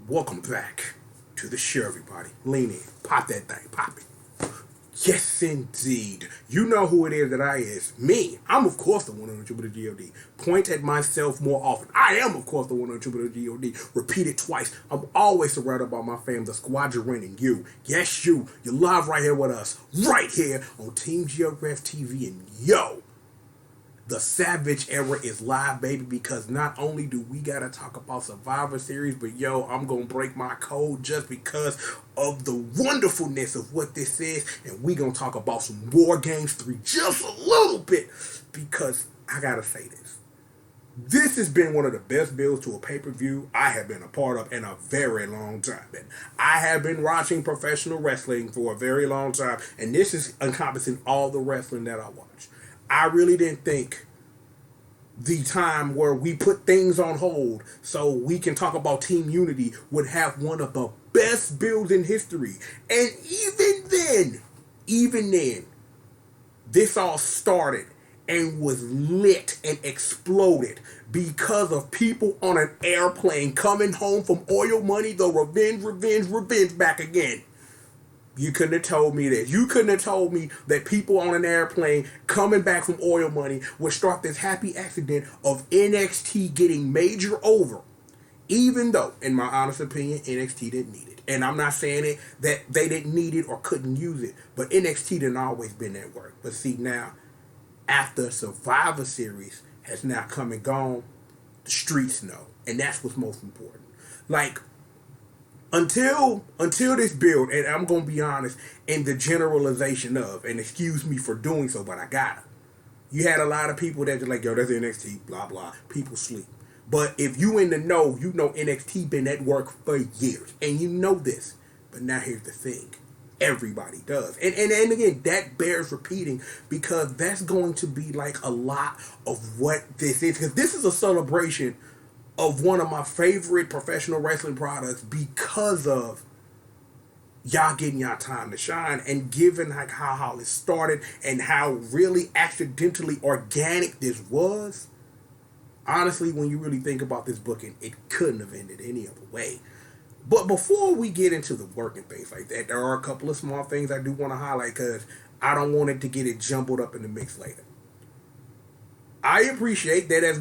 Welcome back to the show, everybody. Lean in. Pop that thing. Pop it. Yes, indeed. You know who it is that I is. Me. I'm, of course, the one on the G.O.D. Point at myself more often. I am, of course, the one on the G.O.D. Repeat it twice. I'm always surrounded by my fam, the squadron, and you. Yes, you. You're live right here with us. Right here on Team Geograph TV. And yo, the Savage Era is live, baby, because not only do we gotta talk about Survivor Series, but yo, I'm gonna break my code just because of the wonderfulness of what this is, and we gonna talk about some War Games 3 just a little bit, because I gotta say this. This has been one of the best builds to a pay-per-view I have been a part of in a very long time. And I have been watching professional wrestling for a very long time, and this is encompassing all the wrestling that I watch. I really didn't think the time where we put things on hold so we can talk about Team Unity would have one of the best builds in history. And even then, this all started and was lit and exploded because of people on an airplane coming home from oil money, the revenge back again. You couldn't have told me that. You couldn't have told me that people on an airplane coming back from oil money would start this happy accident of NXT getting major over. Even though, in my honest opinion, NXT didn't need it. And I'm not saying it that they didn't need it or couldn't use it. But NXT didn't always been that work. But see now, after Survivor Series has now come and gone, the streets know. And that's what's most important. Like, until this build, and I'm gonna be honest, in the generalization of, and excuse me for doing so, but I gotta. You had a lot of people that are like, yo, that's NXT, blah blah. People sleep. But if you in the know, you know NXT been at work for years, and you know this. But now here's the thing. Everybody does. And again, that bears repeating because that's going to be like a lot of what this is. Because this is a celebration of one of my favorite professional wrestling products because of y'all getting y'all time to shine, and given like how it started and how really accidentally organic this was. Honestly, when you really think about this booking, it couldn't have ended any other way. But before we get into the work and things like that, there are a couple of small things I do want to highlight because I don't want it to get it jumbled up in the mix later. I appreciate that as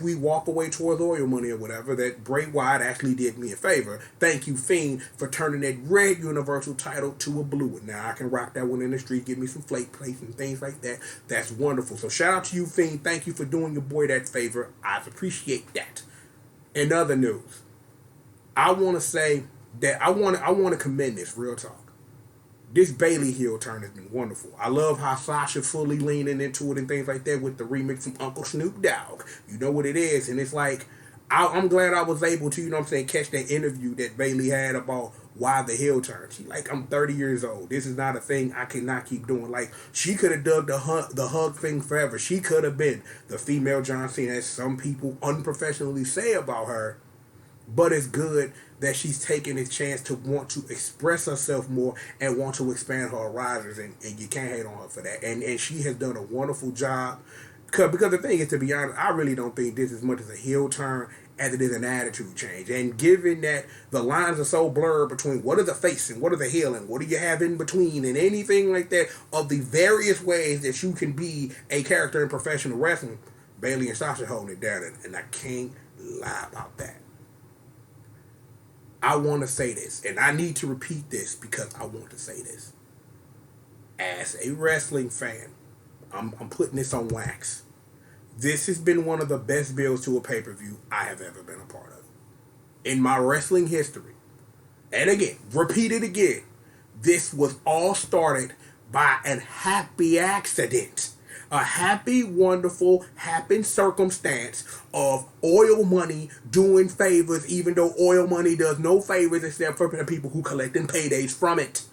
we walk away towards oil money or whatever, that Bray Wyatt actually did me a favor. Thank you, Fiend, for turning that red Universal title to a blue one. Now I can rock that one in the street, give me some flake plates and things like that. That's wonderful. So shout out to you, Fiend. Thank you for doing your boy that favor. I appreciate that. In other news, I want to say that I want to commend this, real talk. This Bailey heel turn has been wonderful. I love how Sasha fully leaning into it and things like that with the remix from Uncle Snoop Dogg. You know what it is. And it's like, I'm glad I was able to, catch that interview that Bailey had about why the heel turn. She like, I'm 30 years old. This is not a thing I cannot keep doing. Like, she could have done the hug thing forever. She could have been the female John Cena, as some people unprofessionally say about her. But it's good that she's taking this chance to want to express herself more and want to expand her horizons, and you can't hate on her for that. And she has done a wonderful job. Because the thing is, to be honest, I really don't think this is as much as a heel turn as it is an attitude change. And given that the lines are so blurred between what is a face and what is a heel and what do you have in between and anything like that, of the various ways that you can be a character in professional wrestling, Bailey and Sasha holding it down, and I can't lie about that. I want to say this, and I need to repeat this because I want to say this. As a wrestling fan, I'm putting this on wax. This has been one of the best builds to a pay-per-view I have ever been a part of. In my wrestling history. And again, repeat it again. This was all started by a happy accident. A happy, wonderful, happy circumstance of oil money doing favors, even though oil money does no favors except for the people who collecting paydays from it.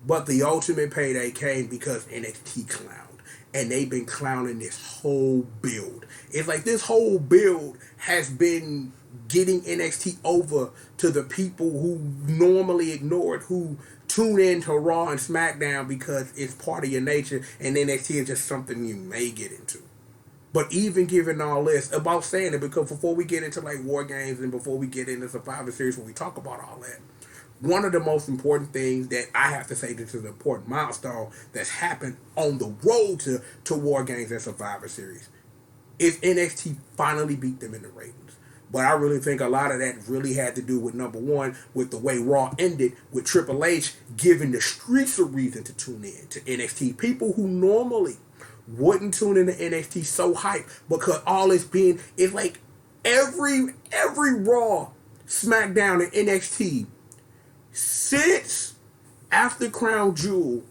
But the ultimate payday came because NXT clowned. And they've been clowning this whole build. It's like this whole build has been getting NXT over to the people who normally ignore it, who tune in to Raw and SmackDown because it's part of your nature, and NXT is just something you may get into. But even given all this, about saying it, because before we get into like war games and before we get into Survivor Series, when we talk about all that, one of the most important things that I have to say, this is an important milestone that's happened on the road to war games and Survivor Series, is NXT finally beat them in the ratings. But I really think a lot of that really had to do with, number one, with the way Raw ended, with Triple H giving the streets a reason to tune in to NXT. People who normally wouldn't tune into NXT so hyped, because all it's been is like every Raw, SmackDown, and NXT since after Crown Jewel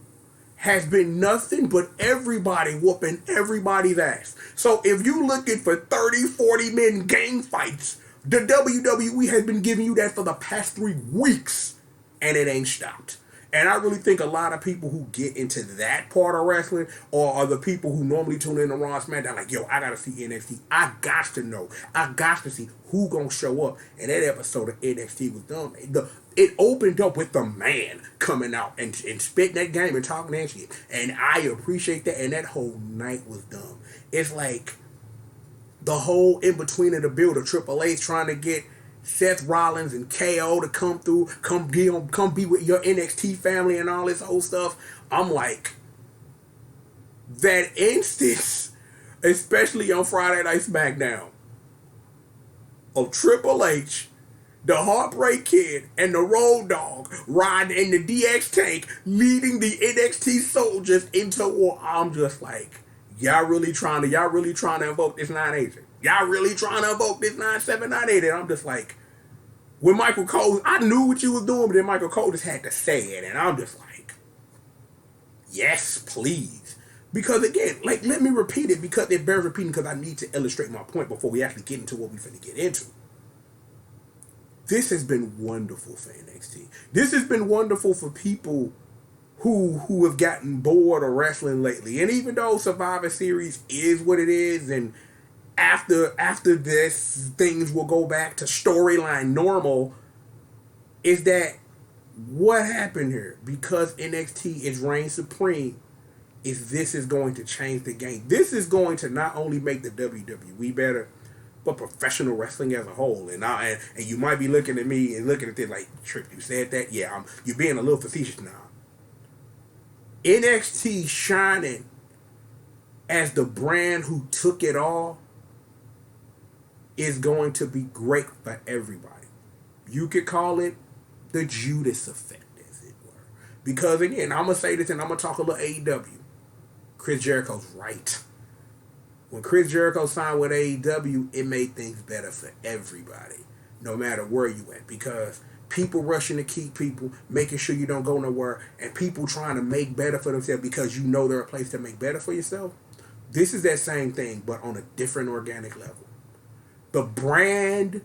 has been nothing but everybody whooping everybody's ass. So if you looking for 30, 40 men gang fights, the WWE has been giving you that for the past 3 weeks, and it ain't stopped. And I really think a lot of people who get into that part of wrestling, or are the people who normally tune in to Raw and SmackDown, like, yo, I gotta see NXT. I got to know. I got to see who gonna show up. And that episode of NXT was done. It opened up with the man coming out and spitting that game and talking that shit. And I appreciate that. And that whole night was dumb. It's like the whole in between of the build of Triple H trying to get Seth Rollins and KO to come through, come be with your NXT family and all this old stuff. I'm like, that instance, especially on Friday Night SmackDown, of Triple H, the Heartbreak Kid, and the Road Dogg riding in the DX tank, leading the NXT soldiers into war. I'm just like, y'all really trying to invoke this 980. Y'all really trying to invoke this 97980. And I'm just like, when Michael Cole, I knew what you was doing, but then Michael Cole just had to say it. And I'm just like, yes, please. Because again, like, let me repeat it, because it bears repeating, because I need to illustrate my point before we actually get into what we finna get into. This has been wonderful for NXT. This has been wonderful for people who have gotten bored of wrestling lately. And even though Survivor Series is what it is, and after this, things will go back to storyline normal, is that what happened here? Because NXT is reign supreme, is this is going to change the game. This is going to not only make the WWE better, but professional wrestling as a whole. And you might be looking at me and looking at this like, Trick, you said that? Yeah, you're being a little facetious now. NXT shining as the brand who took it all is going to be great for everybody. You could call it the Judas effect, as it were. Because again, I'm going to say this and I'm going to talk a little AEW. Chris Jericho's right. When Chris Jericho signed with AEW, it made things better for everybody, no matter where you at. Because people rushing to keep people, making sure you don't go nowhere, and people trying to make better for themselves because you know they're a place to make better for yourself. This is that same thing, but on a different organic level. The brand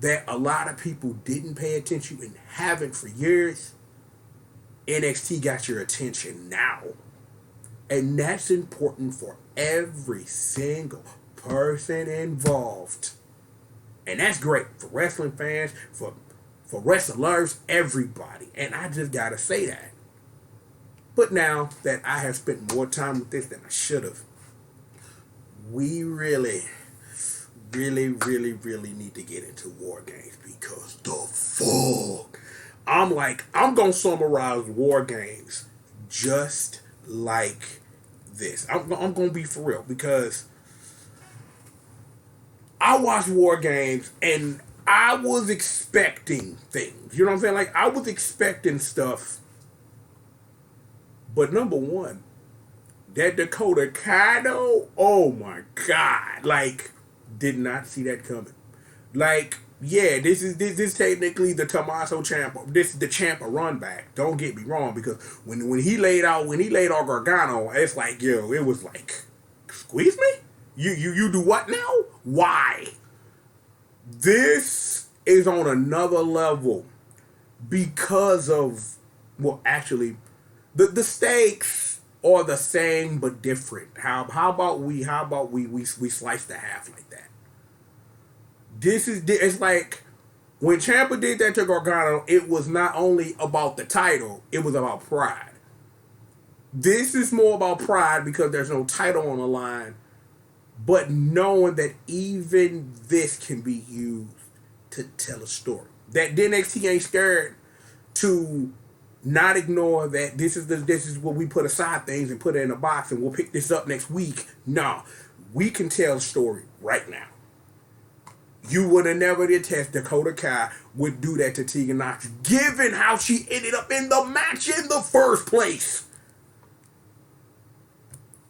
that a lot of people didn't pay attention and haven't for years, NXT got your attention now. And that's important for every single person involved. And that's great for wrestling fans, for wrestlers, everybody. And I just gotta say that. But now that I have spent more time with this than I should have, we really need to get into war games, because the fuck. I'm gonna summarize war games just like this. I'm gonna be for real, because I watch war games and I was expecting things. You know what I'm saying? Like, I was expecting stuff. But number one, that Dakota Kaido, oh my God. Like, did not see that coming. Like, yeah, this is technically the Tommaso Ciampa. This is the Ciampa run back. Don't get me wrong, because when he laid out Gargano, it's like, yo, it was like, excuse me? You do what now? Why? This is on another level because of, well, actually, the stakes are the same but different. How about we slice the half like that? It's like when Ciampa did that to Gargano, it was not only about the title, it was about pride. This is more about pride because there's no title on the line, but knowing that even this can be used to tell a story. That the NXT ain't scared to not ignore that this is what we put aside things and put it in a box and we'll pick this up next week. No, we can tell a story right now. You would have never did test Dakota Kai would do that to Tegan Knox, given how she ended up in the match in the first place.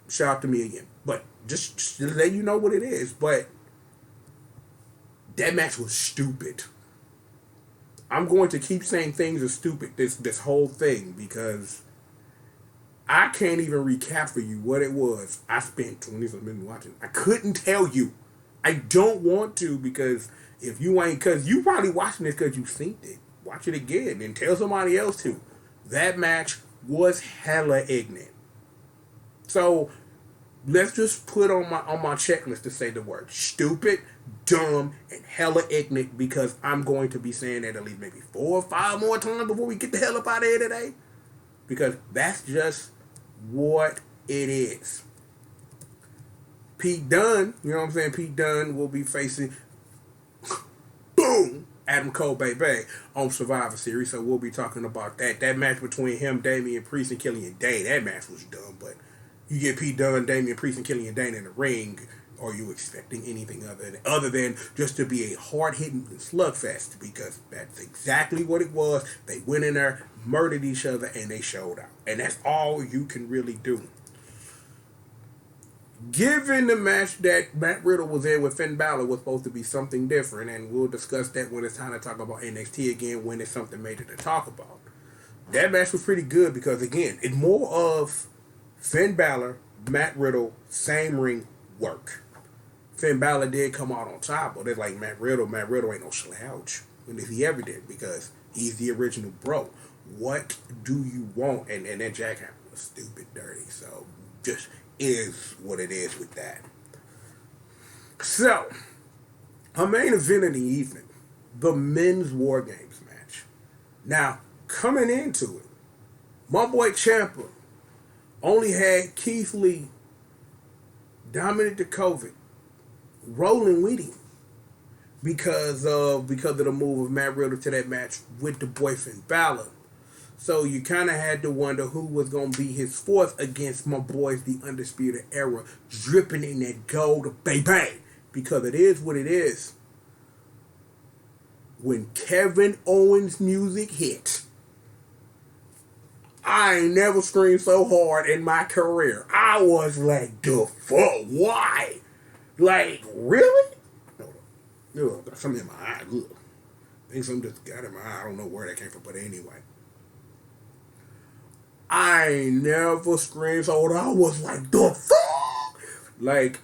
Shout out to me again. But just to let you know what it is. But that match was stupid. I'm going to keep saying things are stupid this whole thing because I can't even recap for you what it was. I spent 20 minutes watching. I couldn't tell you. I don't want to because if you ain't, because you probably watching this because you've seen it. Watch it again and tell somebody else to. That match was hella ignorant. So let's just put on my checklist to say the word stupid, dumb, and hella ignorant because I'm going to be saying that at least maybe 4 or 5 more times before we get the hell up out of here today. Because that's just what it is. Pete Dunne, you know what I'm saying? Pete Dunne will be facing boom Adam Cole baby on Survivor Series, so we'll be talking about that. That match between him, Damian Priest, and Killian Dane, that match was dumb, but you get Pete Dunne, Damian Priest, and Killian Dane in the ring, are you expecting anything other than just to be a hard-hitting slugfest? Because that's exactly what it was. They went in there, murdered each other, and they showed out. And that's all you can really do. Given the match that Matt Riddle was in with Finn Balor was supposed to be something different, and we'll discuss that when it's time to talk about NXT again, when it's something major to talk about. That match was pretty good because, again, it's more of Finn Balor, Matt Riddle, same ring work. Finn Balor did come out on top, but it's like Matt Riddle ain't no slouch. And he ever did because he's the original bro. What do you want? And that jackhammer was stupid dirty, so just is what it is with that. So, our main event of the evening, the men's War Games match. Now, coming into it, my boy Ciampa only had Keith Lee, Dominic DeCovic, rolling with him because of the move of Matt Riddle to that match with the boy Finn Balor. So you kind of had to wonder who was going to be his fourth against my boys, the Undisputed Era, dripping in that gold, baby. Because it is what it is. When Kevin Owens' music hit, I ain't never screamed so hard in my career. I was like, the fuck? Why? Like, really? No, got something in my eye. Look. I think something just got in my eye. I don't know where that came from, but anyway. I ain't never screamed so hard. I was like, the fuck? Like,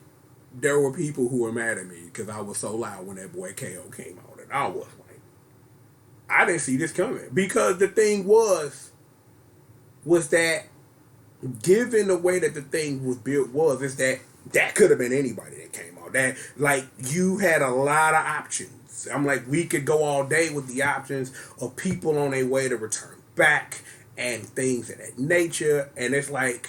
there were people who were mad at me because I was so loud when that boy KO came out. And I was like, I didn't see this coming. Because the thing was that given the way that the thing was built is that could have been anybody that came out. That, like, you had a lot of options. I'm like, we could go all day with the options of people on their way to return back and things of that nature. And it's like,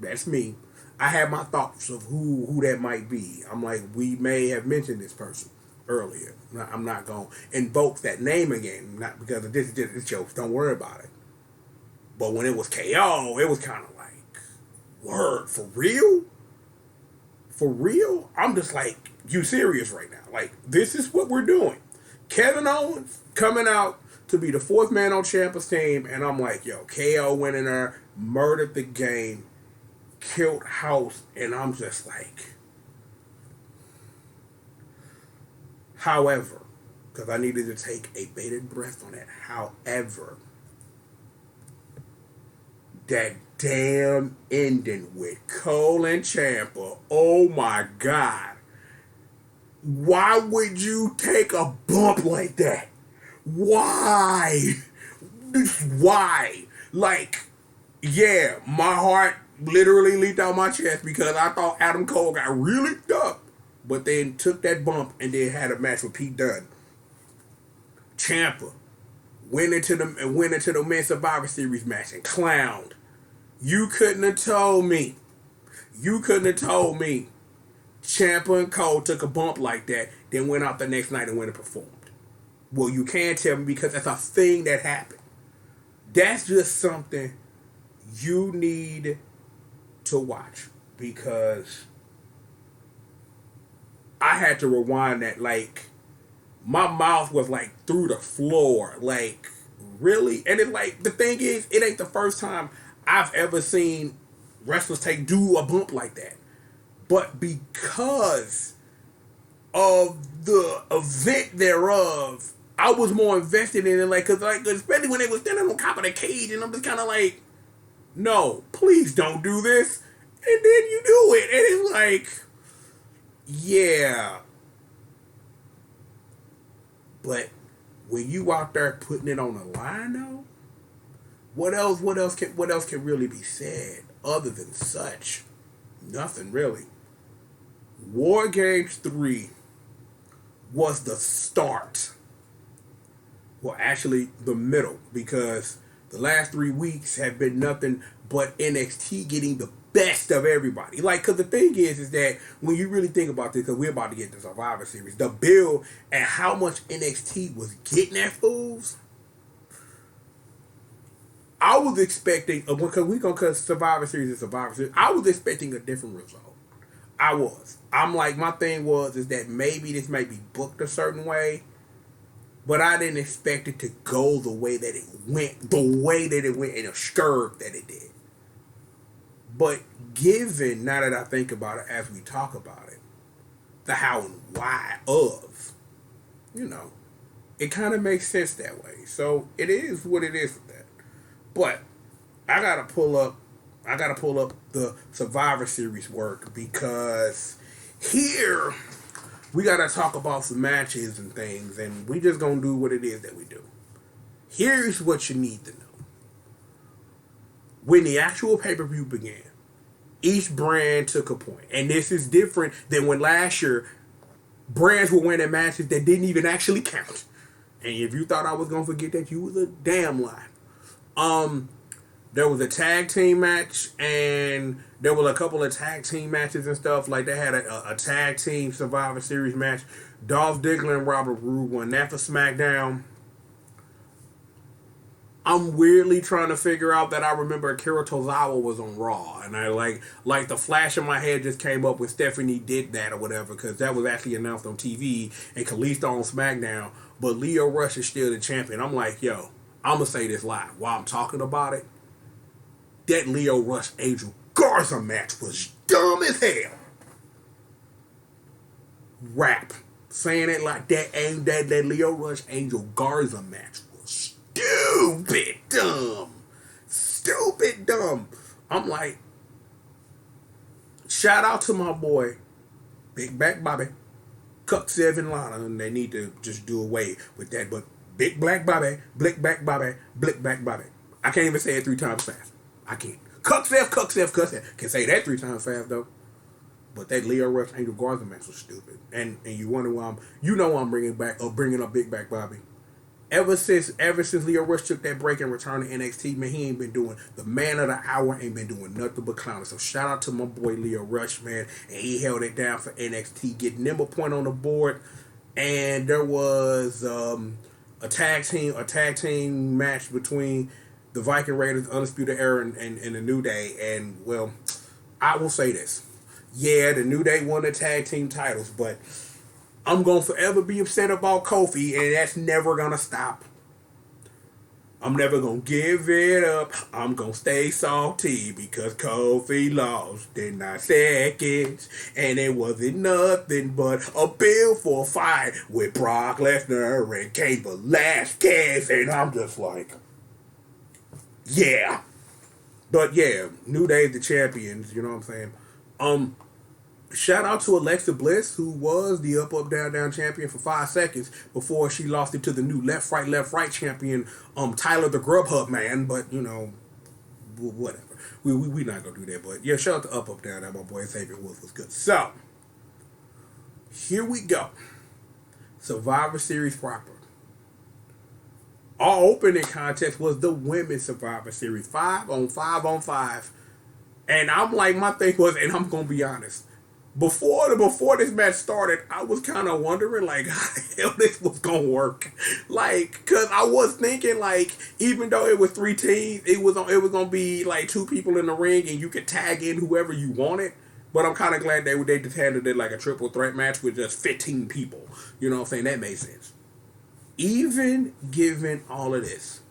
that's me. I have my thoughts of who that might be. I'm like, we may have mentioned this person earlier. I'm not going to invoke that name again, not because of this jokes. Don't worry about it. But when it was KO, it was kind of like, word, for real? For real? I'm just like, you serious right now? Like, this is what we're doing. Kevin Owens coming out to be the fourth man on Ciampa's team, and I'm like, yo, KO went in there, murdered the game, killed House, and I'm just like, however, because I needed to take a bated breath on that, however, that damn ending with Cole and Ciampa, oh my God. Why would you take a bump like that? Why? Why? Like, yeah, my heart literally leaped out my chest because I thought Adam Cole got really up, but then took that bump and then had a match with Pete Dunne. Ciampa went into the men's Survivor Series match and clowned. You couldn't have told me. You couldn't have told me Ciampa and Cole took a bump like that, then went out the next night and went and performed. Well, you can tell me because that's a thing that happened. That's just something you need to watch because I had to rewind that. Like, my mouth was like through the floor. Like, really? And it's like, the thing is, it ain't the first time I've ever seen wrestlers do a bump like that. But because of the event thereof, I was more invested in it. Like, cause like, especially when they was standing on top of the cage, and I'm just kind of like, no, please don't do this. And then you do it, and it's like, yeah. But when you out there putting it on the line, though, what else? What else can really be said other than such? Nothing really. War Games 3 was the start. Well, actually, the middle, because the last 3 weeks have been nothing but NXT getting the best of everybody. Like, because the thing is that when you really think about this, because we're about to get the Survivor Series, the bill and how much NXT was getting at fools, I was expecting, because we gonna cut Survivor Series and Survivor Series, I was expecting a different result. I was. I'm like, my thing is that maybe this might be booked a certain way, but I didn't expect it to go the way that it went, and the scurve that it did. But given, now that I think about it as we talk about it, the how and why of, it kind of makes sense that way. So it is what it is with that. But I gotta pull up the Survivor Series work because here we gotta talk about some matches and things, and we just gonna do what it is that we do. Here's what you need to know. When the actual pay-per-view began, each brand took a point. And this is different than when last year brands were winning matches that didn't even actually count. And if you thought I was gonna forget that, you was a damn lie. There was a tag team match, and there were a couple of tag team matches and stuff. Like, they had a tag team Survivor Series match. Dolph Ziggler and Robert Roode won that for SmackDown. I'm weirdly trying to figure out that I remember Akira Tozawa was on Raw, and I like the flash in my head just came up when Stephanie did that or whatever, because that was actually announced on TV and Kalisto on SmackDown. But Lio Rush is still the champion. I'm like, yo, I'm gonna say this live while I'm talking about it. That Lio Rush Angel Garza match was dumb as hell. Rap. Saying it like that, and that Lio Rush Angel Garza match was stupid dumb. Stupid dumb. I'm like, shout out to my boy, Big Back Bobby, Cuck 7 Lana, and they need to just do away with that. But Big Black Bobby, Blick Back Bobby, Blick Back Bobby. I can't even say it 3 times fast. I can't. Cuck Seth. Can say that 3 times fast though. But that Lio Rush Angel Garza match was stupid. And you wonder why I'm bringing up Big Back Bobby. Ever since Lio Rush took that break and returned to NXT, man, he ain't been doing the man of the hour, ain't been doing nothing but clowning. So shout out to my boy Lio Rush, man, and he held it down for NXT, getting them a point on the board. And there was a tag team match between the Viking Raiders, Undisputed Era, and the New Day. And, well, I will say this. Yeah, the New Day won the tag team titles, but I'm going to forever be upset about Kofi, and that's never going to stop. I'm never going to give it up. I'm going to stay salty because Kofi lost in 9 seconds, and it wasn't nothing but a bill for a fight with Brock Lesnar and Cain Velasquez, and I'm just like, yeah. But yeah, New Day's the champions, you know what I'm saying? Shout out to Alexa Bliss, who was the up, down, down champion for 5 seconds before she lost it to the new left, right champion, Tyler the Grubhub man. But, whatever. We not gonna do that. But yeah, shout out to up, down, down. My boy Xavier Woods was good. So, here we go. Survivor Series proper. Our opening contest was the Women's Survivor Series, 5 on 5 on 5. And I'm like, my thing was, and I'm gonna be honest, before this match started, I was kind of wondering like how the hell this was gonna work, like, cause I was thinking like even though it was 3 teams, it was gonna be like 2 people in the ring and you could tag in whoever you wanted. But I'm kind of glad they just handled it like a triple threat match with just 15 people. You know what I'm saying? That made sense. Even given all of this,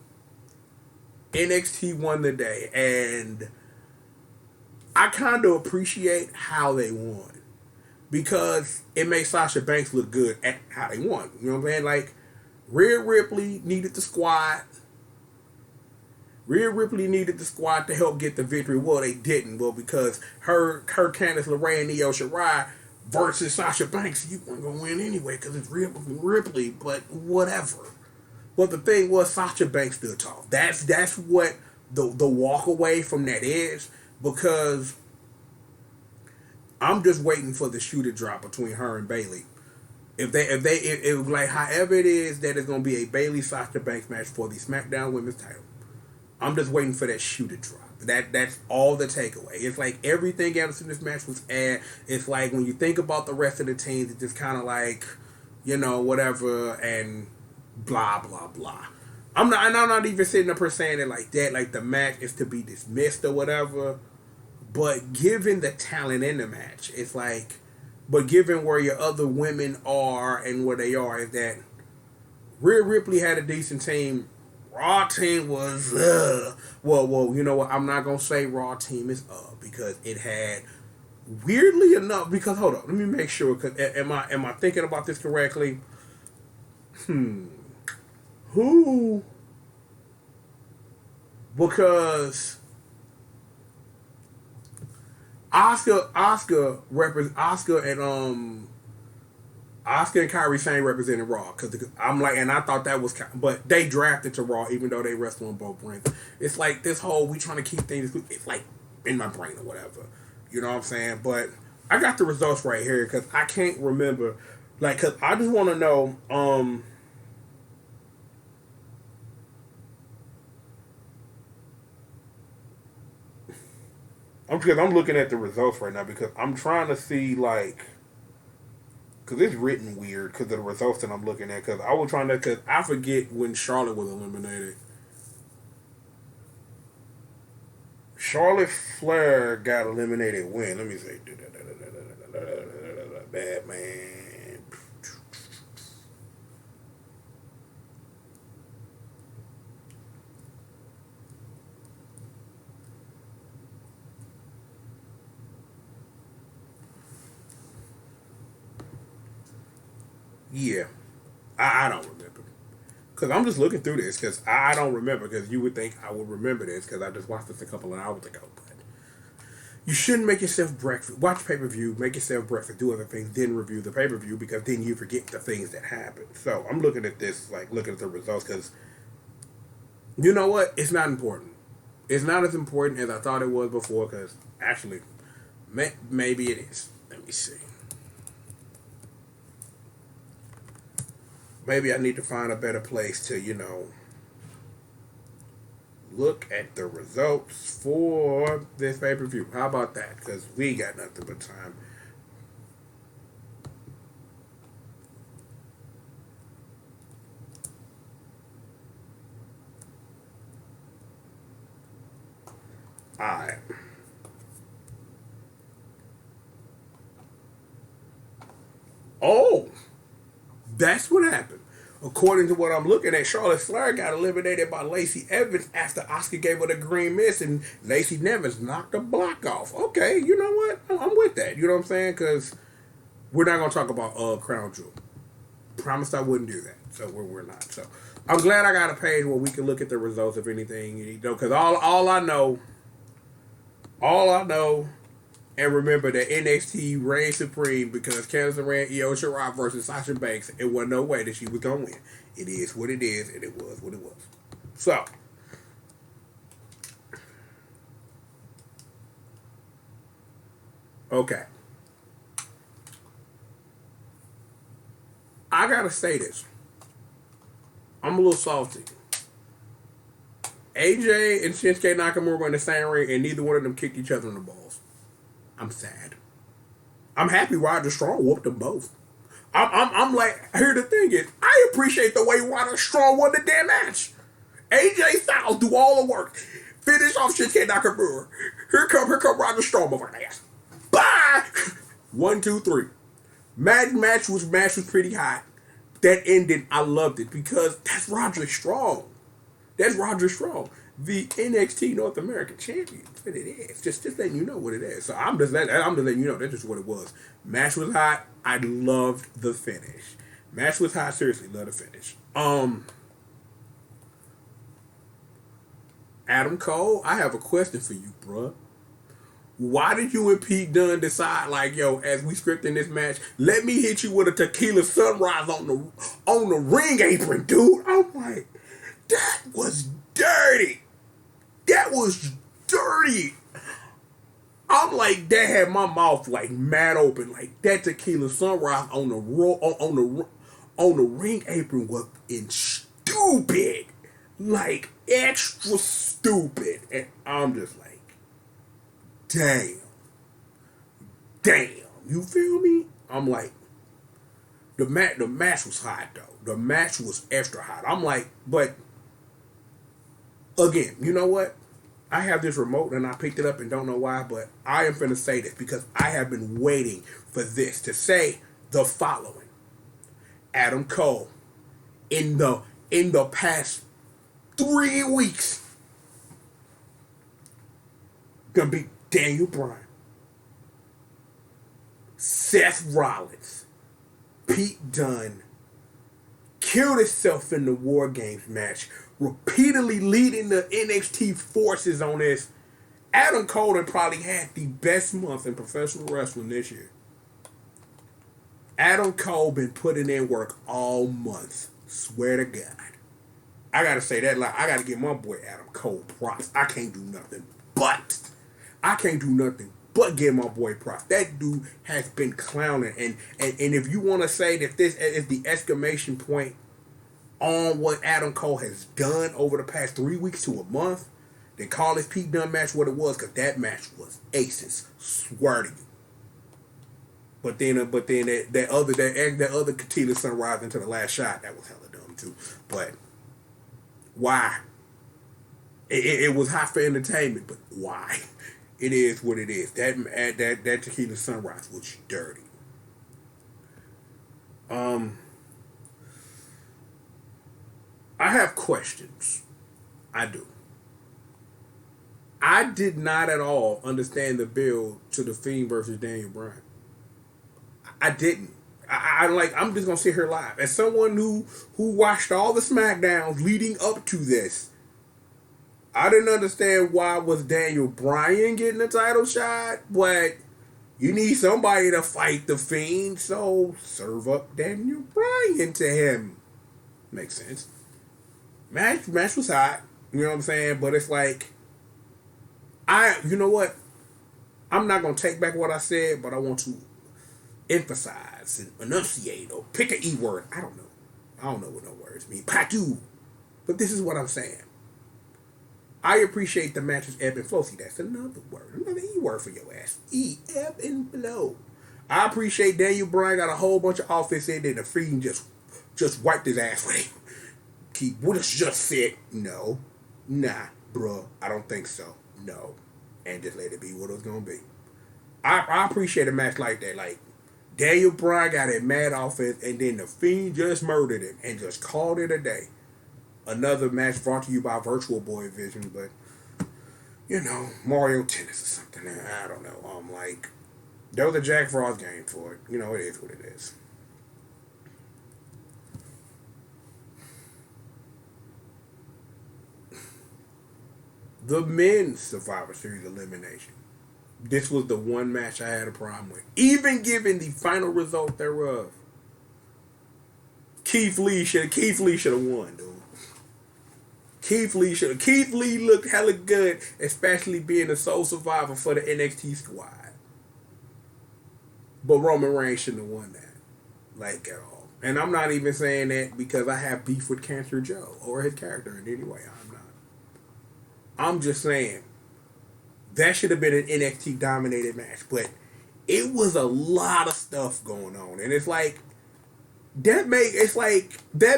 NXT won the day, and I kind of appreciate how they won because it made Sasha Banks look good at how they won. You know what I'm saying? Like, Rhea Ripley needed the squad. Rhea Ripley needed the squad to help get the victory. Well, they didn't. Well, because her Candice LeRae and Io Shirai versus Sasha Banks, you weren't going to win anyway because it's Rhea Ripley, but whatever. But the thing was, Sasha Banks stood tall. That's what the walk away from that is, because I'm just waiting for the shoe to drop between her and Bayley. If like however it is that it's gonna be a Bayley Sasha Banks match for the SmackDown Women's Title, I'm just waiting for that shoe to drop. That's all the takeaway. It's like everything else in this match was it's like when you think about the rest of the teams, it's just kind of like, whatever and blah blah blah. I'm not even sitting up here saying it like that. Like the match is to be dismissed or whatever. But given the talent in the match, it's like, but given where your other women are and where they are, is that Rhea Ripley had a decent team. Raw team was well, you know what? I'm not gonna say Raw team is because it had, weirdly enough, because hold on, let me make sure. Cause am I thinking about this correctly? Who? Because Oscar and Kyrie Sane represented Raw, because I'm like, and I thought that was, but they drafted to Raw even though they wrestle on both brands. It's like this whole we trying to keep things, it's like in my brain or whatever, you know what I'm saying? But I got the results right here because I can't remember, like, because I just want to know. I'm looking at the results right now because I'm trying to see, like, because it's written weird because of the results that I'm looking at. Because I was trying to, because I forget when Charlotte was eliminated. Charlotte Flair got eliminated when? Let me see. Batman. Yeah. I don't remember. Because I'm just looking through this because I don't remember, because you would think I would remember this because I just watched this a couple of hours ago. But you shouldn't make yourself breakfast. Watch pay-per-view, make yourself breakfast, do other things, then review the pay-per-view, because then you forget the things that happen. So I'm looking at this, like looking at the results, because you know what? It's not important. It's not as important as I thought it was before, because actually, maybe it is. Let me see. Maybe I need to find a better place to, look at the results for this pay per view. How about that? Because we got nothing but time. Alright. Oh, that's what happened. According to what I'm looking at, Charlotte Flair got eliminated by Lacey Evans after Oscar gave her the green miss and Lacey Evans knocked the block off. Okay, you know what? I'm with that. You know what I'm saying? Because we're not going to talk about Crown Jewel. Promised I wouldn't do that. So we're not. So I'm glad I got a page where we can look at the results of anything. Because all I know, and remember that NXT reigned supreme because Candice LeRae, Io Shirai versus Sasha Banks. It wasn't no way that she was gonna win. It is what it is, and it was what it was. So, okay, I gotta say this. I'm a little salty AJ and Shinsuke Nakamura were in the same ring, and neither one of them kicked each other in the balls. I'm sad. I'm happy Roger Strong whooped them both. I'm like, here the thing is, I appreciate the way Roger Strong won the damn match. AJ Styles do all the work. Finish off Shinsuke Nakamura. Here come Roger Strong over there. Bye! 1, 2, 3. Match was pretty hot. That ended, I loved it because that's Roger Strong. That's Roger Strong, the NXT North American champion. That's what it is. Just letting you know what it is. So I'm just letting you know that's just what it was. Match was hot. I loved the finish. Match was hot. Seriously, love the finish. Adam Cole, I have a question for you, bruh. Why did you and Pete Dunne decide, like, yo, as we scripting this match, let me hit you with a tequila sunrise on the ring apron, dude? I'm like, that was dirty. That was dirty. I'm like, that had my mouth like mad open, like that tequila sunrise on the ring apron was in stupid, like extra stupid, and I'm just like, damn, you feel me? I'm like, the match was hot though. The match was extra hot. I'm like, but again, you know what? I have this remote and I picked it up and don't know why, but I am finna say this because I have been waiting for this to say the following. Adam Cole, in the past 3 weeks, gonna be Daniel Bryan, Seth Rollins, Pete Dunne, killed himself in the War Games match, repeatedly leading the NXT forces on this. Adam Cole probably had the best month in professional wrestling this year. Adam Cole been putting in work all month. Swear to God. I gotta say that, like, I gotta give my boy Adam Cole props. I can't do nothing but give my boy props. That dude has been clowning, and if you want to say that this is the exclamation point on what Adam Cole has done over the past 3 weeks to a month, then call this Pete Dunne match what it was, because that match was aces. Swear to you. But then that other Katila Sunrise into the last shot, that was hella dumb too. But why? It was hot for entertainment, but why? It is what it is. That Tequila Sunrise was dirty. I have questions. I do. I did not at all understand the build to the Fiend versus Daniel Bryan. I didn't. I'm just gonna sit here live as someone who watched all the SmackDowns leading up to this. I didn't understand why was Daniel Bryan getting a title shot, but you need somebody to fight the Fiend, so serve up Daniel Bryan to him. Makes sense. Match was hot, you know what I'm saying? But it's like, you know what? I'm not gonna take back what I said, but I want to emphasize and enunciate or pick an E word. I don't know what no words mean. Patu. But this is what I'm saying. I appreciate the match's ebb and flow. See, that's another word. Another E word for your ass. Ebb and flow. I appreciate Daniel Bryan got a whole bunch of offense in there. The Fiend just wiped his ass with him. He would have just said, no, nah, bruh, I don't think so. No. And just let it be what it was going to be. I appreciate a match like that. Like, Daniel Bryan got a mad offense, and then the Fiend just murdered him and just called it a day. Another match brought to you by Virtual Boy Vision, but, you know, Mario Tennis or something. I don't know. Like, there was a Jack Frost game for it. You know, it is what it is. The men's Survivor Series elimination. This was the one match I had a problem with. Even given the final result thereof. Keith Lee should have won, dude. Keith Lee looked hella good, especially being the sole survivor for the NXT squad. But Roman Reigns shouldn't have won that. Like, at all. And I'm not even saying that because I have beef with Cancer Joe or his character in any way. I'm not. I'm just saying that should have been an NXT dominated match, but it was a lot of stuff going on, and it's like that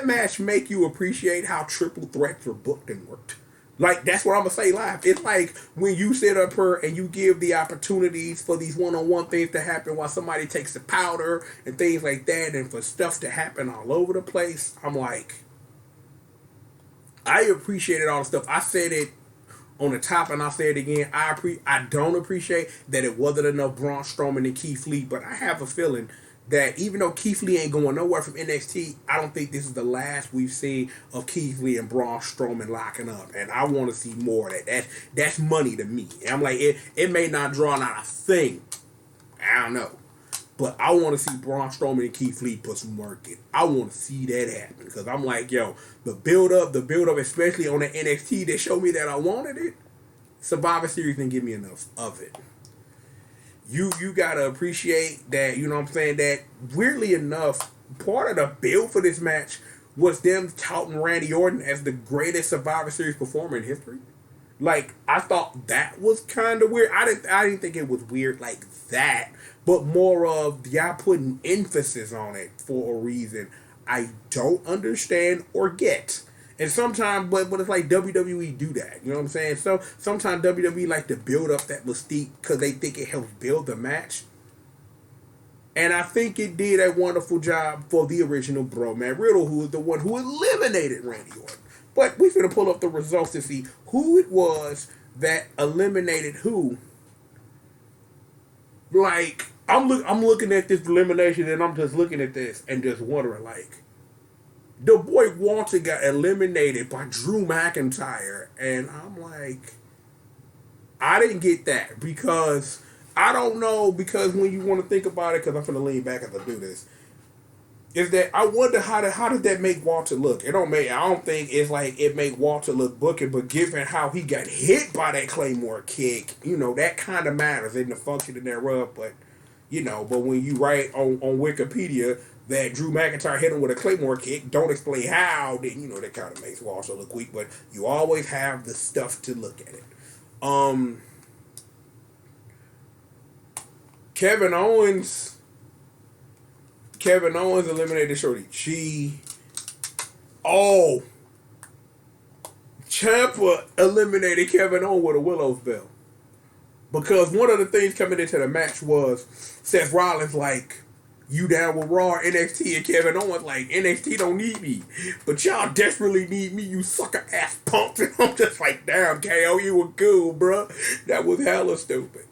match make you appreciate how triple threats are booked and worked. Like that's what I'm gonna say live. It's like when you sit up here and you give the opportunities for these one-on-one things to happen while somebody takes the powder and things like that, and for stuff to happen all over the place. I'm like, I appreciated all the stuff. I said it on the top, and I'll say it again. I don't appreciate that it wasn't enough Braun Strowman and Keith Lee, but I have a feeling that even though Keith Lee ain't going nowhere from NXT, I don't think this is the last we've seen of Keith Lee and Braun Strowman locking up, and I want to see more of that. That's money to me. And I'm like, it may not draw out a thing. I don't know. But I want to see Braun Strowman and Keith Lee put some work in. I want to see that happen. Because I'm like, yo, the build up, especially on the NXT that showed me that I wanted it, Survivor Series didn't give me enough of it. You got to appreciate that, you know what I'm saying, that weirdly enough, part of the build for this match was them touting Randy Orton as the greatest Survivor Series performer in history. Like, I thought that was kind of weird. I didn't think it was weird like that, but more of y'all putting emphasis on it for a reason I don't understand or get. And sometimes, but it's like WWE do that. You know what I'm saying? So sometimes WWE like to build up that mystique because they think it helps build the match. And I think it did a wonderful job for the original bro, Matt Riddle, who was the one who eliminated Randy Orton. But we're going to pull up the results to see who it was that eliminated who. Like, I'm looking at this elimination, and I'm just looking at this and just wondering, like, the boy Walter got eliminated by Drew McIntyre, and I'm like, I didn't get that because I don't know, because when you want to think about it, because I'm going to lean back as I do this, is that I wonder how does that make Walter look? I don't think it's like it make Walter look booking, but given how he got hit by that Claymore kick, you know, that kind of matters in the function thereof. But but when you write on Wikipedia that Drew McIntyre hit him with a Claymore kick, don't explain how, then that kind of makes Walter look weak. But you always have the stuff to look at it. Kevin Owens eliminated Shorty G. Oh, Ciampa eliminated Kevin Owens with a Willow's belt. Because one of the things coming into the match was Seth Rollins like, you down with Raw, NXT, and Kevin Owens like, NXT don't need me, but y'all desperately need me, you sucker ass punks. And I'm just like, damn, KO, you were cool, bro. That was hella stupid.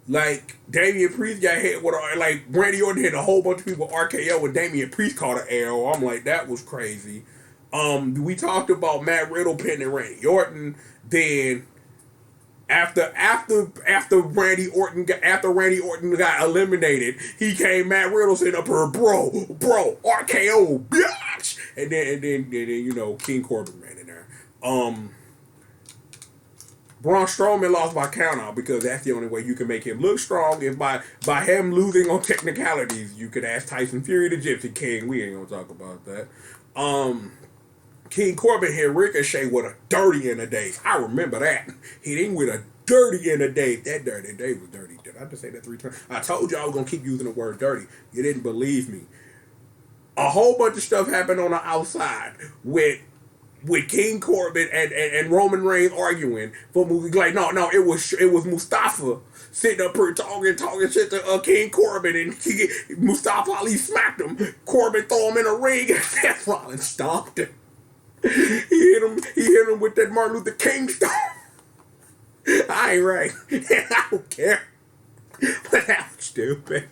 Like, Damian Priest got hit with, like, Randy Orton hit a whole bunch of people with RKO, and Damian Priest caught an arrow. I'm like, that was crazy. We talked about Matt Riddle pinning Randy Orton. Then after Randy Orton got eliminated, he came Matt Riddle sitting up here, bro, RKO, bitch. And then King Corbin ran in there. Braun Strowman lost by countout because that's the only way you can make him look strong. If by him losing on technicalities, you could ask Tyson Fury, the Gypsy King. We ain't gonna talk about that. King Corbin hit Ricochet with a dirty in the day. I remember that. He didn't with a dirty in the day. That dirty day was dirty. Did I just say that 3 times? I told you I was gonna keep using the word dirty. You didn't believe me. A whole bunch of stuff happened on the outside with King Corbin and Roman Reigns arguing for movie. Like, no, it was Mustafa sitting up here talking shit to King Corbin, and Mustafa Ali smacked him. Corbin threw him in a ring, and Seth Rollins stomped him. He hit him with that Martin Luther King stomp. I ain't right. I don't care. But that was stupid.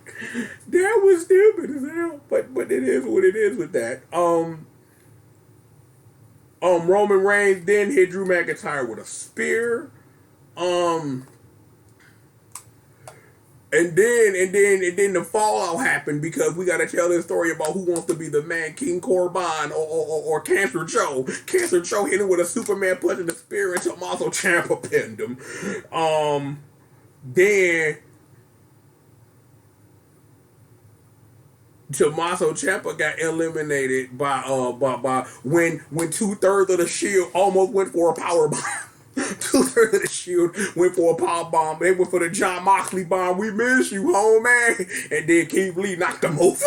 That was stupid as hell. But it is what it is with that. Roman Reigns then hit Drew McIntyre with a spear. And then the fallout happened because we gotta tell this story about who wants to be the man, King Corbin or Cancer Joe. Cancer Joe hit him with a Superman punch in the spear, and Tommaso Ciampa pinned him. Then Tommaso Ciampa got eliminated by when 2/3 of the Shield almost went for a powerbomb. losers of the Shield went for a power bomb. They went for the John Moxley bomb. We miss you, home man. And then Keith Lee knocked them over.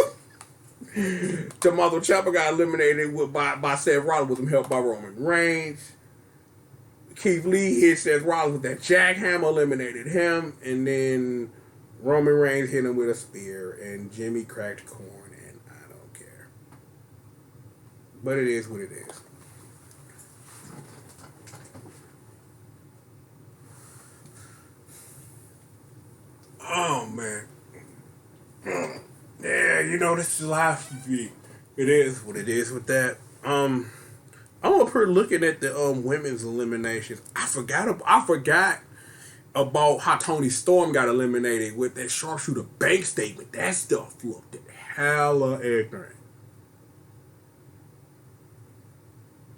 Tommaso Ciampa got eliminated by Seth Rollins with some help by Roman Reigns. Keith Lee hit Seth Rollins with that jackhammer, eliminated him, and then Roman Reigns hit him with a spear, and Jimmy cracked corn, and I don't care. But it is what it is. Oh, man. Yeah, this is live TV. It is what it is with that. I'm up here looking at the women's eliminations. I forgot about how Toni Storm got eliminated with that sharpshooter bank statement. That stuff looked hella ignorant.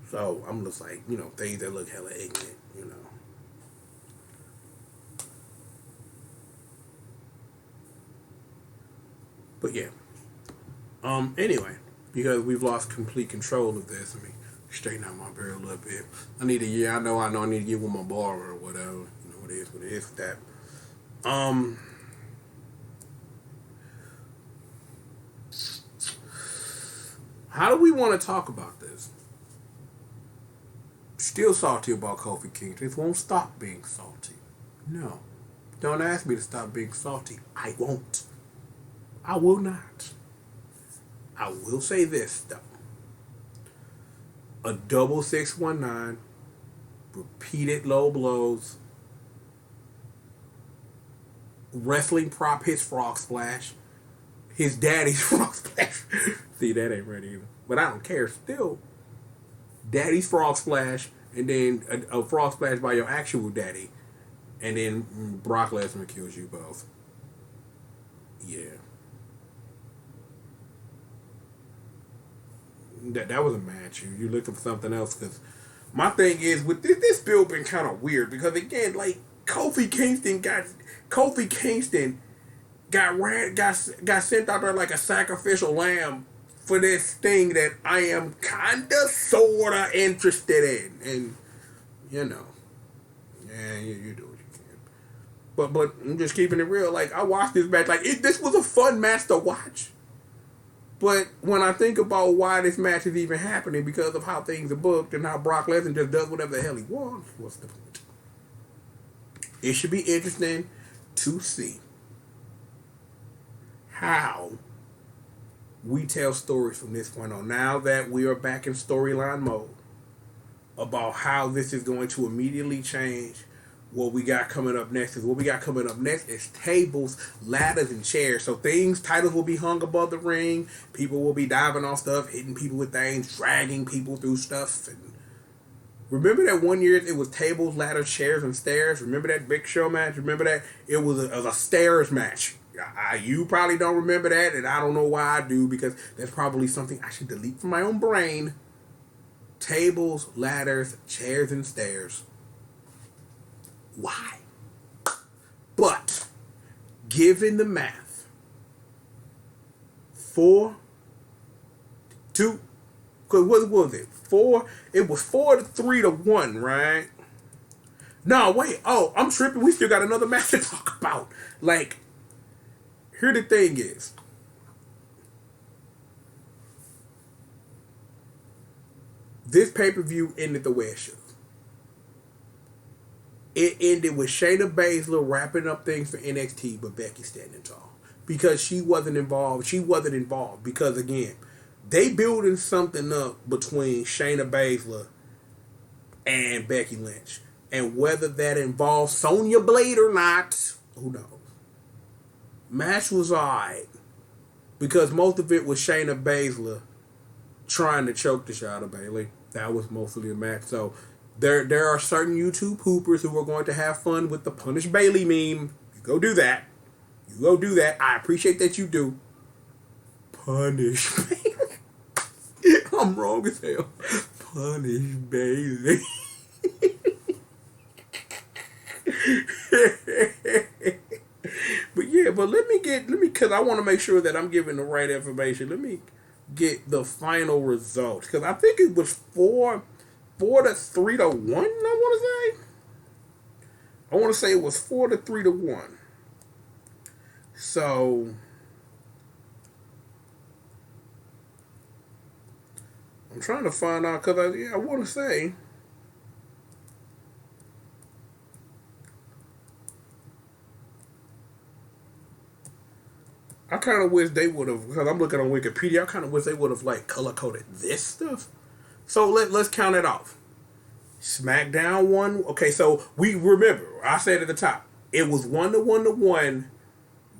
So I'm just like, things that look hella ignorant. But yeah. Anyway, because we've lost complete control of this, let me straighten out my beard a little bit. I need I know I need to get with my barber or whatever. What it is with that. How do we want to talk about this? Still salty about Kofi Kingston. It won't stop being salty. No. Don't ask me to stop being salty. I won't. I will not. I will say this, though. A double 619, repeated low blows, wrestling prop hits frog splash, his daddy's frog splash. See, that ain't right either. But I don't care. Still, daddy's frog splash, and then a frog splash by your actual daddy, and then Brock Lesnar kills you both. Yeah. That was a match. You looking for something else? Because my thing is with this build been kind of weird because again, like Kofi Kingston got sent out there like a sacrificial lamb for this thing that I am kinda sorta interested in, and yeah, you do what you can. But I'm just keeping it real. Like I watched this match, like this was a fun match to watch. But when I think about why this match is even happening because of how things are booked and how Brock Lesnar just does whatever the hell he wants, what's the point? It should be interesting to see how we tell stories from this point on. Now that we are back in storyline mode, about how this is going to immediately change what we got coming up next. Is tables, ladders, and chairs. So titles will be hung above the ring. People will be diving off stuff, hitting people with things, dragging people through stuff. And remember that one year it was tables, ladders, chairs, and stairs? Remember that Big Show match? Remember that? It was a stairs match. You probably don't remember that, and I don't know why I do, because that's probably something I should delete from my own brain. Tables, ladders, chairs, and stairs. Why? But, given the math, 4-2, because what was it? It was 4-3-1, right? No, wait. Oh, I'm tripping. We still got another match to talk about. Like, here the thing is. This pay-per-view ended the way it should. It ended with Shayna Baszler wrapping up things for NXT, but Becky standing tall. Because she wasn't involved. Because, again, they building something up between Shayna Baszler and Becky Lynch. And whether that involves Sonya Blade or not, who knows? Match was alright. Because most of it was Shayna Baszler trying to choke the shit out of Bayley. That was mostly the match. So there are certain YouTube hoopers who are going to have fun with the Punish Bayley meme. You go do that. I appreciate that you do. Punish Bayley. I'm wrong as hell. Punish Bayley. But let me because I want to make sure that I'm giving the right information. Let me get the final results, because I think it was 4-3-1. I want to say. I want to say it was 4 to 3 to 1. So I'm trying to find out because I want to say I kind of wish they would have, because I'm looking on Wikipedia. I kind of wish they would have like color coded this stuff. So let's count it off. SmackDown won. Okay, so we remember I said at the top it was 1 to 1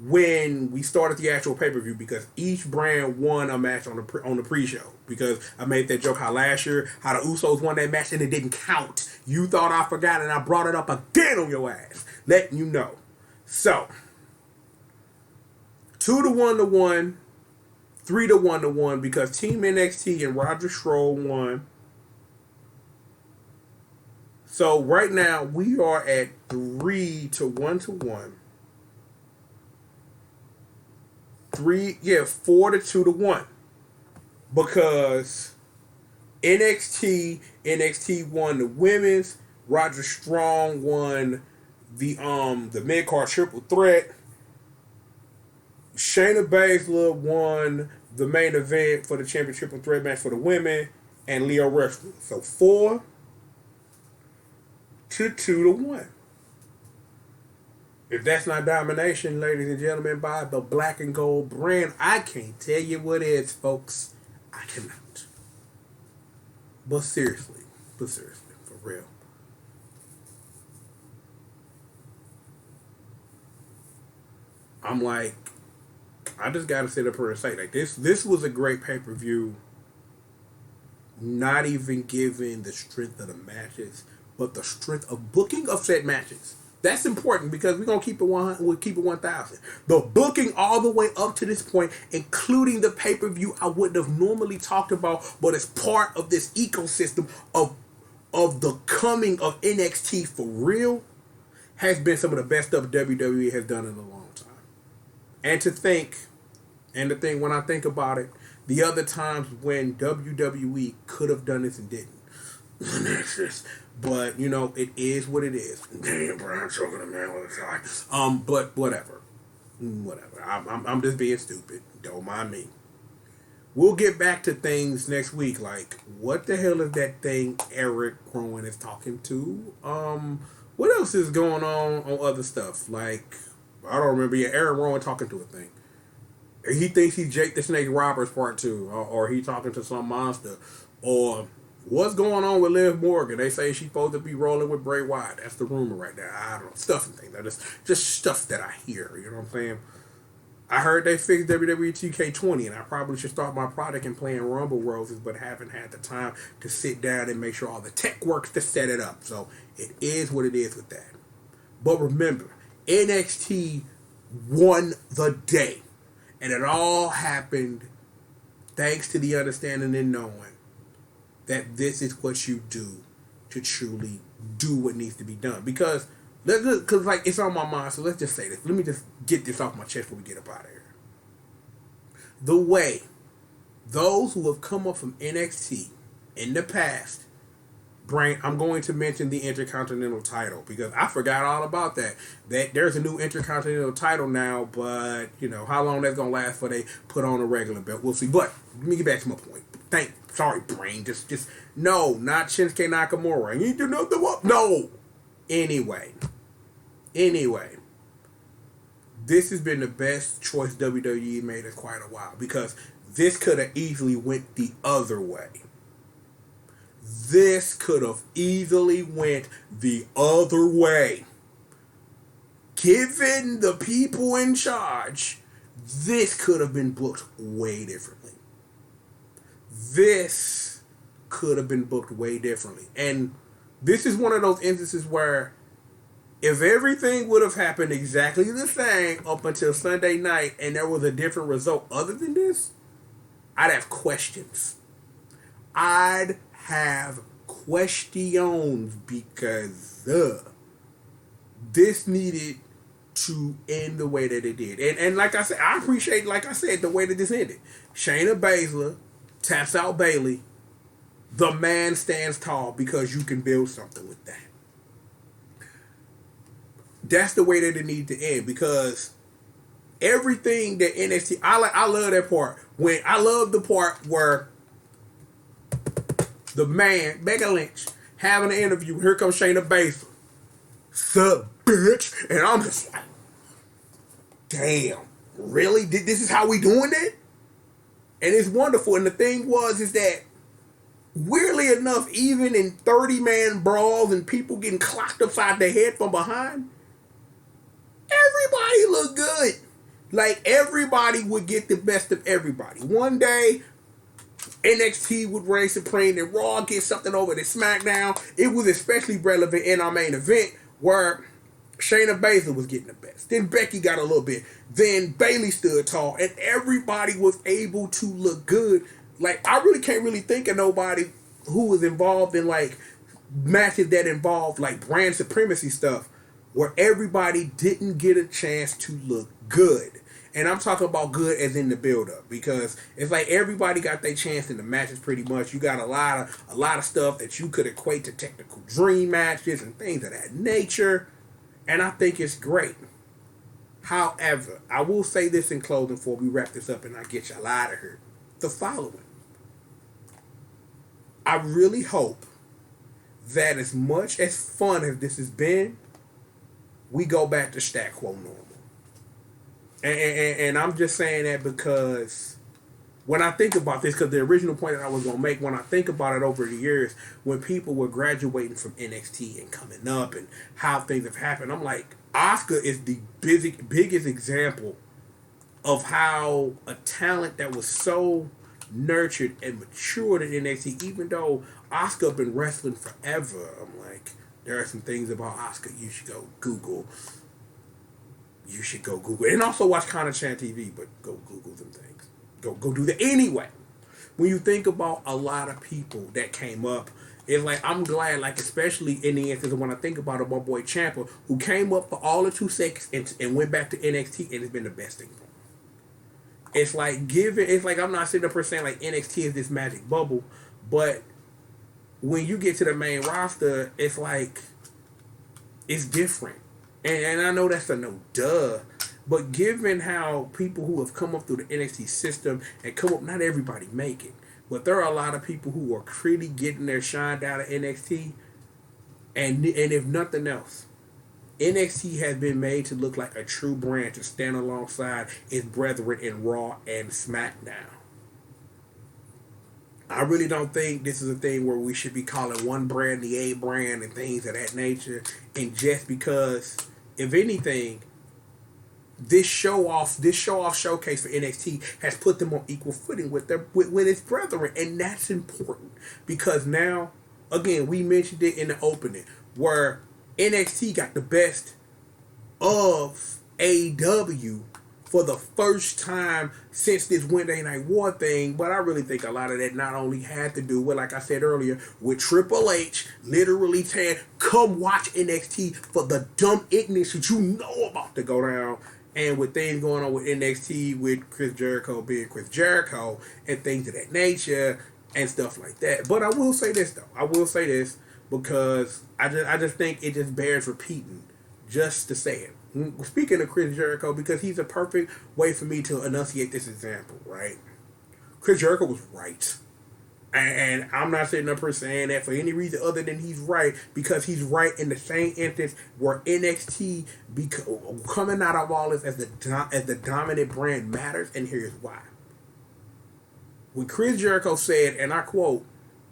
when we started the actual pay per view because each brand won a match on the pre show. Because I made that joke how last year how the Usos won that match and it didn't count. You thought I forgot and I brought it up again on your ass, letting you know. So 2 to 1 3 to 1 because Team NXT and Roger Strong won. So right now we are at 3 to 1. 4 to 2 to 1 because NXT won the women's. Roger Strong won the mid card triple threat. Shayna Baszler won the main event for the championship triple threat match for the women, and Leo Rush. So 4 to 2 to 1. If that's not domination, ladies and gentlemen, by the black and gold brand, I can't tell you what it is, folks. I cannot. But seriously, for real. I'm like, I just gotta sit up here and say, like, this was a great pay-per-view, not even given the strength of the matches, but the strength of booking of said matches. That's important because we're gonna keep it 100. We'll keep it 1,000. The booking all the way up to this point, including the pay per view, I wouldn't have normally talked about, but as part of this ecosystem of the coming of NXT for real, has been some of the best stuff WWE has done in a long time. And to think when I think about it, the other times when WWE could have done this and didn't. But you know, it is what it is. Damn, Brian choking a man with a tie. But whatever. I'm just being stupid. Don't mind me. We'll get back to things next week. Like, what the hell is that thing Eric Rowan is talking to? What else is going on other stuff? Like, I don't remember. Yeah, Eric Rowan talking to a thing. He thinks he's Jake the Snake Roberts part 2, or he talking to some monster, or what's going on with Liv Morgan? They say she's supposed to be rolling with Bray Wyatt. That's the rumor right now. I don't know. Stuff and things. Just stuff that I hear. You know what I'm saying? I heard they fixed WWE 2K20, and I probably should start my product and playing Rumble Roses, but haven't had the time to sit down and make sure all the tech works to set it up. So it is what it is with that. But remember, NXT won the day. And it all happened thanks to the understanding and knowing that this is what you do to truly do what needs to be done. Because like it's on my mind, so let's just say this. Let me just get this off my chest before we get up out of here. The way those who have come up from NXT in the past, Brain, I'm going to mention the Intercontinental title because I forgot all about that. That there's a new Intercontinental title now, but you know how long that's gonna last before they put on a regular belt. We'll see. But let me get back to my point. Sorry, Brain. Just no, not Shinsuke Nakamura. You do nothing. No. Anyway, this has been the best choice WWE made in quite a while because this could have easily went the other way. This could have easily went the other way. Given the people in charge, this could have been booked way differently. And this is one of those instances where if everything would have happened exactly the same up until Sunday night and there was a different result other than this, I'd have questions. Because this needed to end the way that it did. And like I said, I appreciate, like I said, the way that this ended. Shayna Baszler taps out Bayley. The man stands tall because you can build something with that. That's the way that it needs to end because everything that NXT, I love that part. When I love the part where the man, Becca Lynch, having an interview, here comes Shayna Baszler. Sup, bitch? And I'm just like, damn, really? This is how we doing it? And it's wonderful. And the thing is that weirdly enough, even in 30-man brawls and people getting clocked upside the head from behind, everybody looked good. Like everybody would get the best of everybody. One day, NXT would reign supreme and Raw get something over to SmackDown. It was especially relevant in our main event where Shayna Baszler was getting the best. Then Becky got a little bit. Then Bayley stood tall, and everybody was able to look good. Like I really can't really think of nobody who was involved in like matches that involved like brand supremacy stuff where everybody didn't get a chance to look good. And I'm talking about good as in the build up because it's like everybody got their chance in the matches pretty much. You got a lot of stuff that you could equate to technical dream matches and things of that nature. And I think it's great. However, I will say this in closing before we wrap this up and I get y'all out of here. The following. I really hope that as much as fun as this has been, we go back to stat quo normal. And I'm just saying that because when I think about this, because the original point that I was going to make, when I think about it over the years, when people were graduating from NXT and coming up and how things have happened, I'm like, Asuka is the biggest example of how a talent that was so nurtured and matured in NXT, even though Asuka been wrestling forever, I'm like, there are some things about Asuka you should go Google. You should go Google. And also watch Connor Chan TV, but go Google them things. Go do that. Anyway, when you think about a lot of people that came up, it's like, I'm glad, like, especially in the instance of when I think about it, my boy Ciampa, who came up for all of 2 seconds and went back to NXT, and it's been the best thing for him. It's like I'm not sitting up here saying like NXT is this magic bubble, but when you get to the main roster, it's like, it's different. And I know that's a no duh, but given how people who have come up through the NXT system and come up, not everybody make it, but there are a lot of people who are really getting their shine out of NXT, and if nothing else, NXT has been made to look like a true brand to stand alongside its brethren in Raw and SmackDown. I really don't think this is a thing where we should be calling one brand the A brand and things of that nature, and just because, if anything, this show off showcase for NXT has put them on equal footing with its brethren, and that's important because now, again, we mentioned it in the opening where NXT got the best of AEW for the first time since this Wednesday Night War thing, but I really think a lot of that not only had to do with, like I said earlier, with Triple H literally saying, come watch NXT for the dumb ignorance that you know about to go down, and with things going on with NXT, with Chris Jericho being Chris Jericho, and things of that nature, and stuff like that. But I will say this, though. I will say this, because I just think it just bears repeating, just to say it. Speaking of Chris Jericho, because he's a perfect way for me to enunciate this example, right? Chris Jericho was right. And I'm not sitting up here saying that for any reason other than he's right, because he's right in the same instance where NXT coming out of all this as the dominant brand matters, and here's why. When Chris Jericho said, and I quote,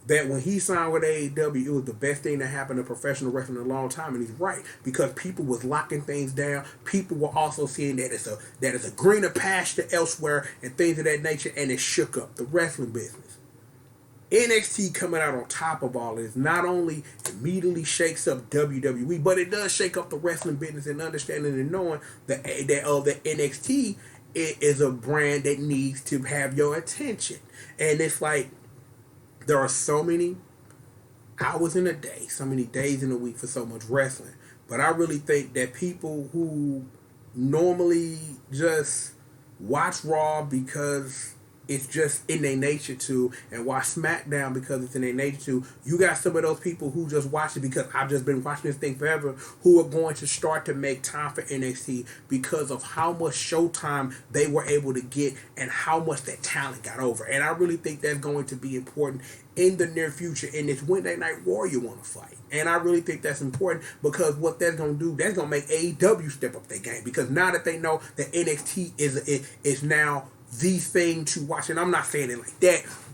that when he signed with AEW, it was the best thing that happened to professional wrestling in a long time, and he's right, because people was locking things down. People were also seeing that it's a greener pasture elsewhere and things of that nature, and it shook up the wrestling business. NXT coming out on top of all this not only immediately shakes up WWE, but it does shake up the wrestling business and understanding and knowing that NXT is a brand that needs to have your attention. And it's like, there are so many hours in a day, so many days in a week for so much wrestling. But I really think that people who normally just watch Raw because It's just in their nature to, and why SmackDown, because it's in their nature to. You got some of those people who just watch it because I've just been watching this thing forever, who are going to start to make time for NXT because of how much showtime they were able to get and how much that talent got over. And I really think that's going to be important in the near future. And it's Wednesday Night War you want to fight. And I really think that's important because what that's going to do, that's going to make AEW step up their game. Because now that they know that NXT is now the thing to watch, and I'm not saying it like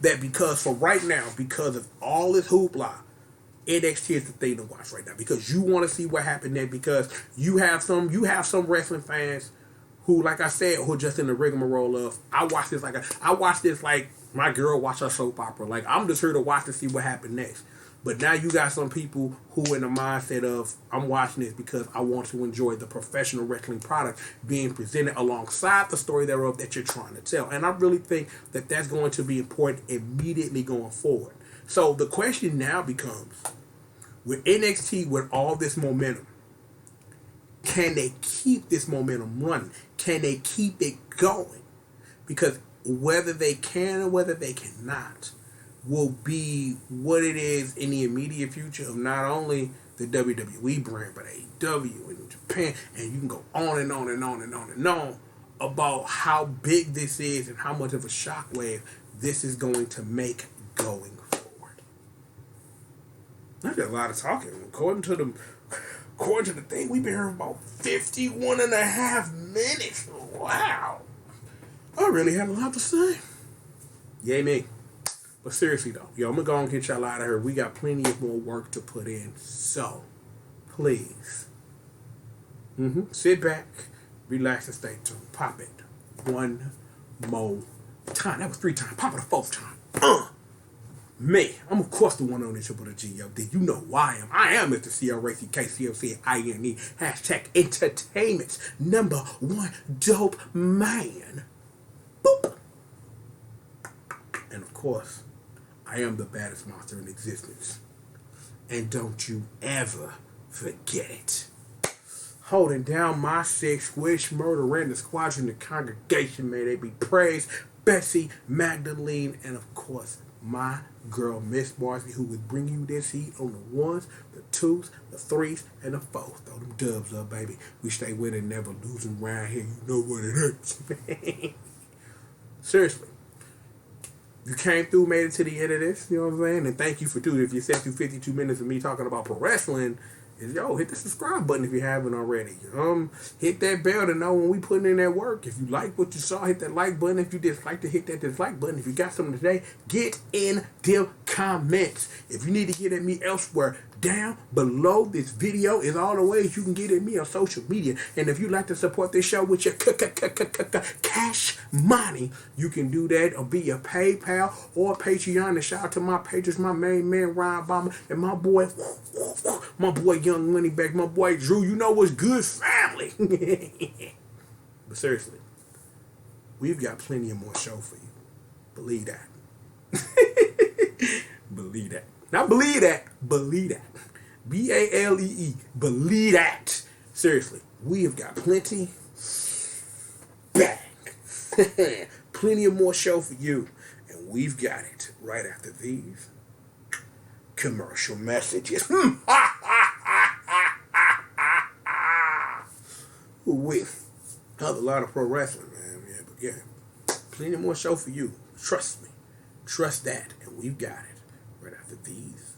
that because for right now, because of all this hoopla, NXT is the thing to watch right now because you want to see what happened there because you have some wrestling fans who, like I said, who are just in the rigmarole of I watch this like my girl watch her soap opera. Like I'm just here to watch to see what happened next. But now you got some people who in the mindset of I'm watching this because I want to enjoy the professional wrestling product being presented alongside the story thereof that you're trying to tell. And I really think that that's going to be important immediately going forward. So the question now becomes, with NXT with all this momentum, can they keep this momentum running? Can they keep it going? Because whether they can or whether they cannot will be what it is in the immediate future of not only the WWE brand, but AEW and Japan, and you can go on and on and on and on and on about how big this is and how much of a shockwave this is going to make going forward. I did a lot of talking. According to the thing, we've been here about 51 and a half minutes. Wow. I really had a lot to say. Yay me. But seriously though, I'm gonna go and get y'all out of here. We got plenty of more work to put in. So, please, sit back, relax, and stay tuned. Pop it one more time. That was 3 times. Pop it a 4th time. Me, I'm of course the one on the triple the G.O.D. You know who I am. I am Mr. C.O. Racy, KCOC, INE, hashtag entertainment's #1 dope man. Boop. And of course, I am the baddest monster in existence. And don't you ever forget it. Holding down my 6 wish murder and the squadron, the congregation, may they be praised. Betsy, Magdalene, and of course, my girl, Miss Marcy, who would bring you this heat on the 1s, the 2s, the 3s, and the 4s. Throw them dubs up, baby. We stay with it, never losing around here. You know what it hurts. Seriously. You came through, made it to the end of this, you know what I'm saying? And thank you for doing it. If you sat through 52 minutes of me talking about pro wrestling, hit the subscribe button if you haven't already. Hit that bell to know when we putting in that work. If you like what you saw, hit that like button. If you dislike to hit that dislike button. If you got something today, get in them comments. If you need to get at me elsewhere, down below this video is all the ways you can get at me on social media. And if you'd like to support this show with your cash money, you can do that or be a PayPal or Patreon. And shout out to my patrons, my main man Ryan Obama, and my boy Young Moneyback, my boy Drew. You know what's good, family. But seriously, we've got plenty of more show for you. Believe that. Believe that. Not believe that. Believe that. B-A-L-E-E. Believe that. Seriously, we have got plenty. Bang. Plenty of more show for you. And we've got it right after these commercial messages. We have a lot of pro wrestling, man. Yeah, but yeah, plenty more show for you. Trust me. Trust that. And we've got it right after these